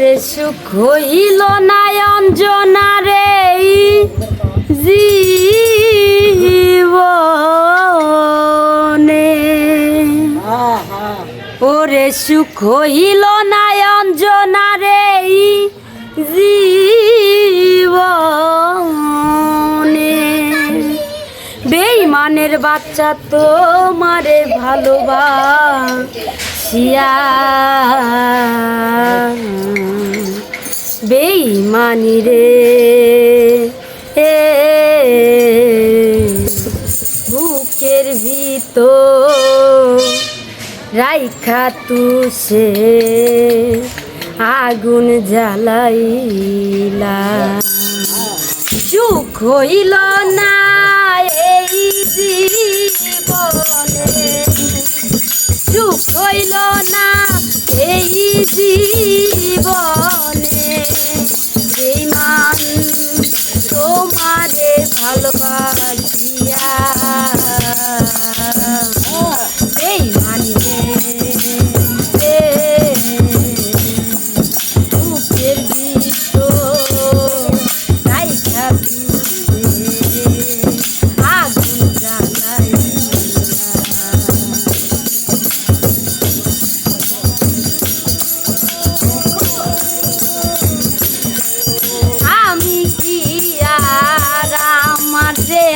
ওরে সুখ হইল না অঞ্জনারে জীবনে, ওরে সুখ হইল না অঞ্জনারে জীবনে। বেঈমানের বাচ্চা তোমারে ভালোবাসিয়া বেঈমানি রে বুকের ভিতর রাইখা তুসে আগুন জ্বালাইলা। সুখ হইল না এই জীবনে, সুখ হইল না এই জীবনে। বেঈমান তোমারে ভালোবাসিয়া বেঈমানি রে বুকের ভিতর রাইখা তুসে আগুন জ্বালাইলা। আমি কি আর আমার যে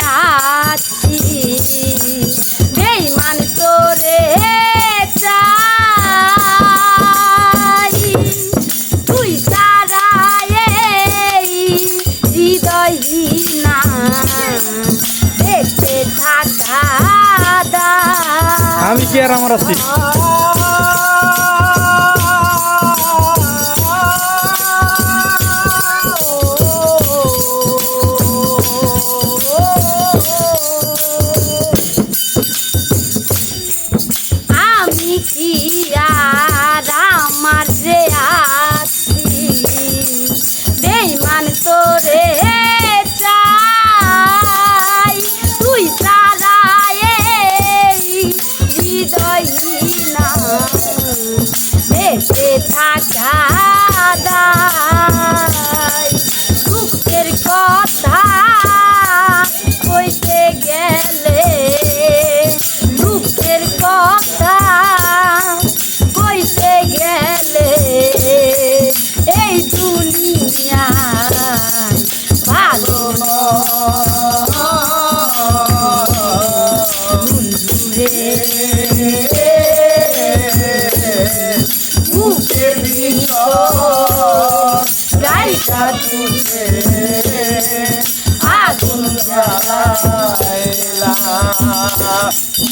আছি বেঈমান তোরে চাই, তুই সারা এই হৃদয়হীনা দেখতে থাকা আমি কি আর আমার আছি। আমি কি আর আমার যে আছি বেঈমান তোরে চাই, তুই সারা এই হৃদয়হীনা দেখতে থাকা দায়। দুঃখের কথা কইতে গেলে, দুঃখের কথা কইতে গেলে এই দুনিয়ায় ভালো বন্ধুরে বুকের ভিতর রাইখা তুসে আগুন জ্বালাইলা।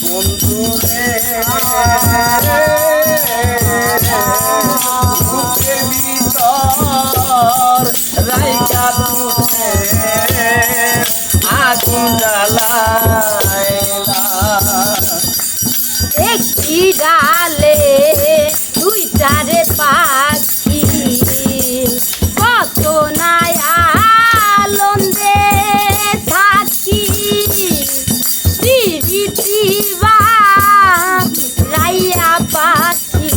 বন্ধুরে বুকের ভিতর রাইখা তুসে আগুন জ্বালাইলা। একটি ডালে দুইটারে পাখি কত না আনন্দে থাকি, পিরিতিবা রাইয়া পাখি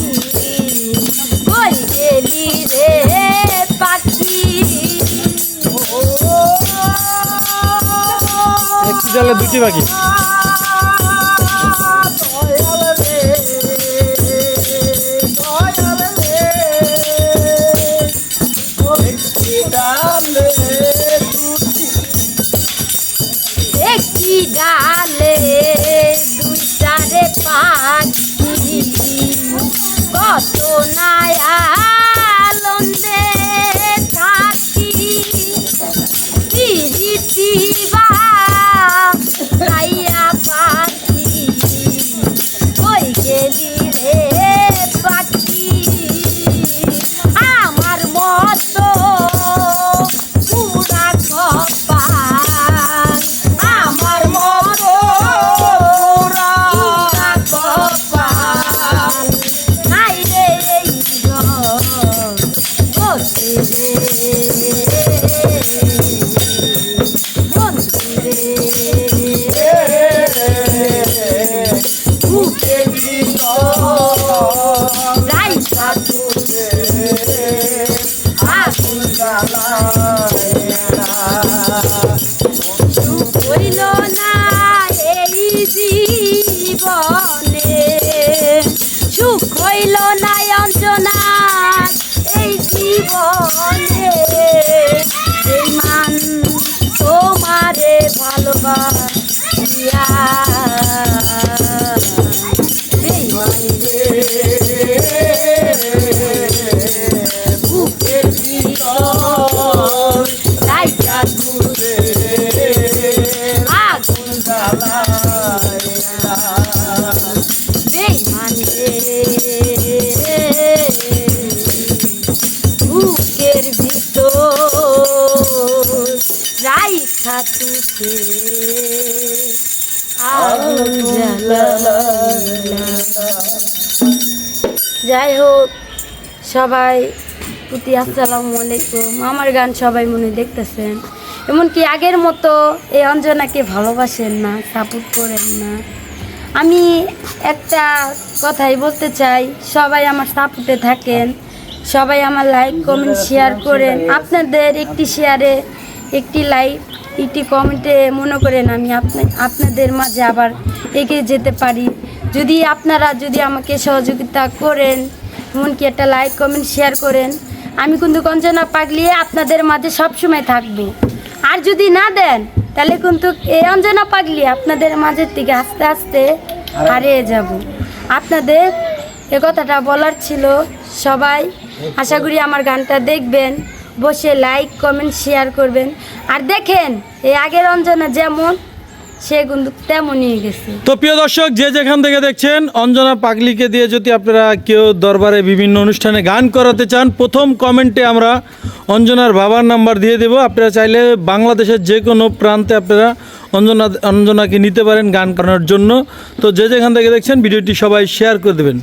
কই গেলি রে পাখি। একটি জালে দুটি পাখি। একটি ডালে দুইটারে পাখি কত না আনন্দে থাকি, পিরিতিবা রাইয়া পাখি কই গেলি রে পাখি। আমার মতো পুরা কপাল, আমার মতো পুরা কপাল নাই রে এই জগতে রে বন্ধুরে বুকের ভিতর রাইখা তুসে হইল না এই জীবনে, সুখ হইল না অঞ্জনা এই জীবনে, বেঈমান তোমারে ভালোবাসিয়া, বেঈমান বুকের ভিতর রাইখা তুলে আগুন জ্বালাইয়া, বেঈমান বুকের ভিতর রাইখা তুলে আগুন জ্বালাইয়া। যাই হোক, সবাই প্রতি আসসালামু আলাইকুম। আমার গান সবাই মনে দেখতেছেন, এমনকি আগের মতো এই অঞ্জনাকে ভালোবাসেন না, সাপোর্ট করেন না। আমি একটা কথাই বলতে চাই, সবাই আমার সাপোর্টে থাকেন, সবাই আমার লাইক কমেন্ট শেয়ার করেন। আপনাদের একটি শেয়ারে, একটি লাইক, একটি কমেন্টে মনে করেন আমি আপনাদের মাঝে আবার এগিয়ে যেতে পারি। যদি আপনারা আমাকে সহযোগিতা করেন, এমনকি একটা লাইক কমেন্ট শেয়ার করেন, আমি কিন্তু অঞ্জনা পাগলি আপনাদের মাঝে সবসময় থাকবো। আর যদি না দেন, তাহলে কিন্তু এই অঞ্জনা পাগলি আপনাদের মাঝের থেকে আস্তে আস্তে হারিয়ে যাব। আপনাদের এ কথাটা বলার ছিল। সবাই আশা করি আমার গানটা দেখবেন, বসে লাইক কমেন্ট শেয়ার করবেন। আর দেখেন, এই আগের অঞ্জনা যেমন, সে কিন্তু তেমনই গেছে। তো প্রিয় দর্শক, যে যেখান থেকে দেখছেন, অঞ্জনা পাগলিকে দিয়ে যদি আপনারা কেউ দরবারে বিভিন্ন অনুষ্ঠানে গান করাতে চান, প্রথম কমেন্টে আমরা অঞ্জনার বাবার নাম্বার দিয়ে দেব। আপনারা চাইলে বাংলাদেশের যে কোনো প্রান্তে আপনারা অঞ্জনাকে নিতে পারেন গান করানোর জন্য। তো যে যেখান থেকে দেখছেন, ভিডিওটি সবাই শেয়ার করে দেবেন।